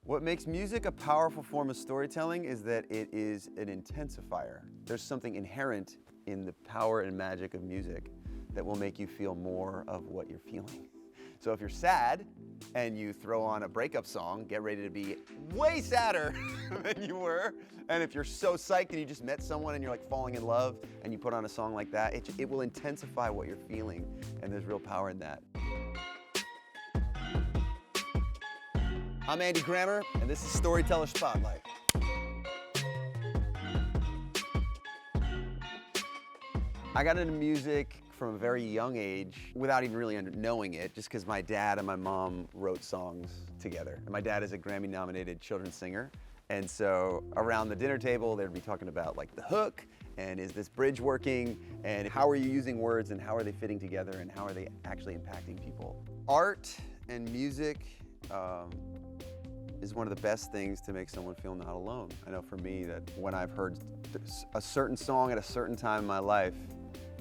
What makes music a powerful form of storytelling is that it is an intensifier. There's something inherent in the power and magic of music that will make you feel more of what you're feeling. So if you're sad and you throw on a breakup song, get ready to be way sadder than you were. And if you're so psyched and you just met someone and you're like falling in love and you put on a song like that, it will intensify what you're feeling, and there's real power in that. I'm Andy Grammer, and this is Storytellers Spotlight. I got into music from a very young age without even really knowing it, just because my dad and my mom wrote songs together. And my dad is a Grammy-nominated children's singer, and so around the dinner table, they'd be talking about like the hook, and is this bridge working, and how are you using words, and how are they fitting together, and how are they actually impacting people. Art and music is one of the best things to make someone feel not alone. I know for me that when I've heard a certain song at a certain time in my life,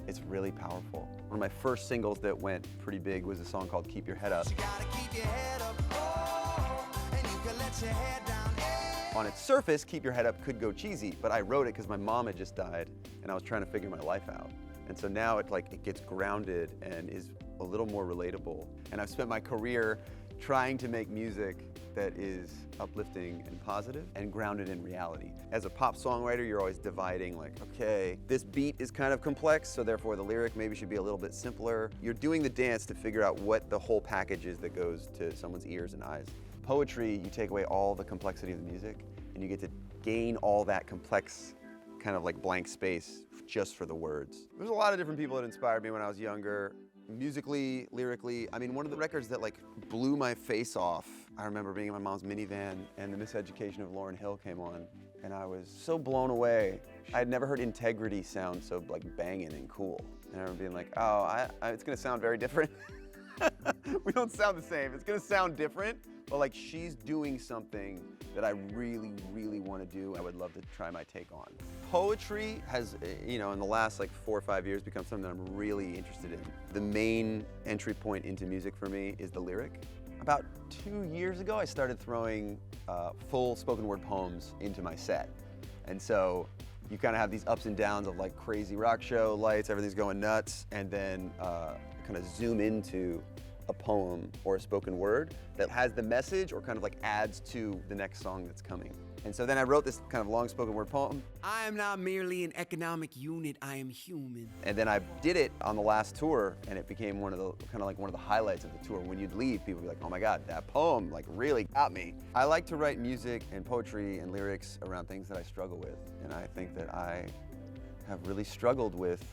it's really powerful. One of my first singles that went pretty big was a song called Keep Your Head Up. You gotta keep your head up, oh, and you can let your head down, hey. On its surface, Keep Your Head Up could go cheesy, but I wrote it because my mom had just died and I was trying to figure my life out. And so now it gets grounded and is a little more relatable. And I've spent my career trying to make music that is uplifting and positive and grounded in reality. As a pop songwriter, you're always dividing like, okay, this beat is kind of complex, so therefore the lyric maybe should be a little bit simpler. You're doing the dance to figure out what the whole package is that goes to someone's ears and eyes. Poetry, you take away all the complexity of the music and you get to gain all that complex kind of like blank space just for the words. There's a lot of different people that inspired me when I was younger. Musically, lyrically, I mean, one of the records that like blew my face off, I remember being in my mom's minivan and The Miseducation of Lauryn Hill came on, and I was so blown away. I had never heard Integrity sound so like banging and cool. And I remember being like, oh, it's gonna sound very different. We don't sound the same. It's gonna sound different, but like she's doing something that I really, really want to do. I would love to try my take on. Poetry has, in the last like 4 or 5 years become something that I'm really interested in. The main entry point into music for me is the lyric. About 2 years ago, I started throwing full spoken word poems into my set. And so you kind of have these ups and downs of like crazy rock show, lights, everything's going nuts, and then kind of zoom into a poem or a spoken word that has the message or kind of like adds to the next song that's coming. And so then I wrote this kind of long spoken word poem. I am not merely an economic unit, I am human. And then I did it on the last tour, and it became one of the highlights of the tour. When you'd leave, people would be like, oh my God, that poem like really got me. I like to write music and poetry and lyrics around things that I struggle with. And I think that I have really struggled with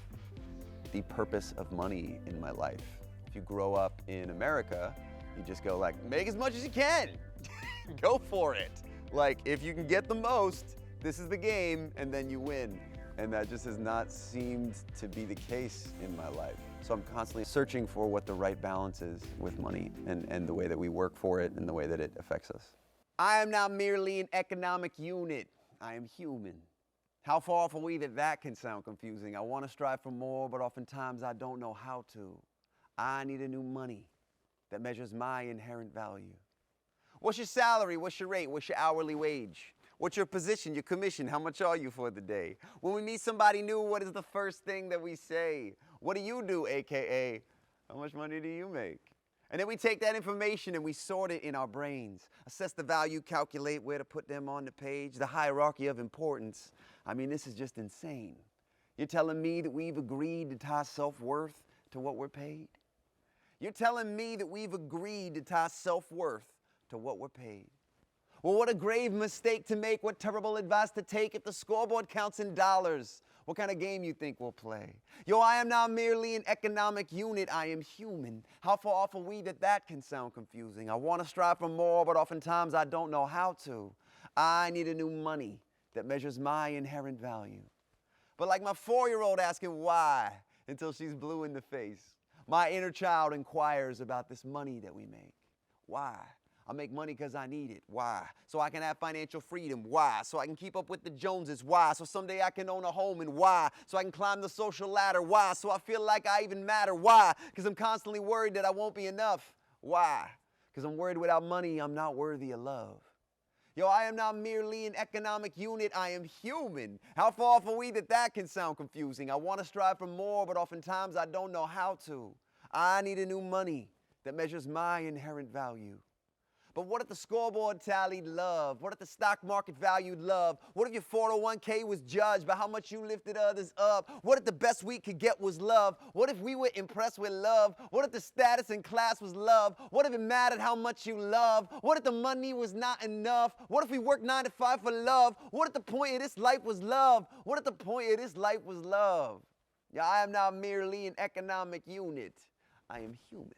the purpose of money in my life. If you grow up in America, you just go like, make as much as you can. Go for it. Like, if you can get the most, this is the game, and then you win. And that just has not seemed to be the case in my life. So I'm constantly searching for what the right balance is with money and the way that we work for it and the way that it affects us. I am not merely an economic unit. I am human. How far off are we that can sound confusing? I want to strive for more, but oftentimes I don't know how to. I need a new money that measures my inherent value. What's your salary? What's your rate? What's your hourly wage? What's your position, your commission? How much are you for the day? When we meet somebody new, what is the first thing that we say? What do you do, AKA, how much money do you make? And then we take that information and we sort it in our brains, assess the value, calculate where to put them on the page, the hierarchy of importance. I mean, this is just insane. You're telling me that we've agreed to tie self-worth to what we're paid? You're telling me that we've agreed to tie self-worth to what we're paid? Well, what a grave mistake to make. What terrible advice to take if the scoreboard counts in dollars. What kind of game you think we'll play? Yo, I am not merely an economic unit. I am human. How far off are we that can sound confusing? I want to strive for more, but oftentimes I don't know how to. I need a new money that measures my inherent value. But like my 4-year-old asking why until she's blue in the face. My inner child inquires about this money that we make. Why? I make money because I need it. Why? So I can have financial freedom. Why? So I can keep up with the Joneses. Why? So someday I can own a home. And why? So I can climb the social ladder. Why? So I feel like I even matter. Why? Because I'm constantly worried that I won't be enough. Why? Because I'm worried without money, I'm not worthy of love. Yo, I am not merely an economic unit, I am human. How far off are we that can sound confusing? I want to strive for more, but oftentimes I don't know how to. I need a new money that measures my inherent value. But what if the scoreboard tallied love? What if the stock market valued love? What if your 401k was judged by how much you lifted others up? What if the best we could get was love? What if we were impressed with love? What if the status in class was love? What if it mattered how much you love? What if the money was not enough? What if we worked 9 to 5 for love? What if the point of this life was love? What if the point of this life was love? Yeah, I am not merely an economic unit. I am human.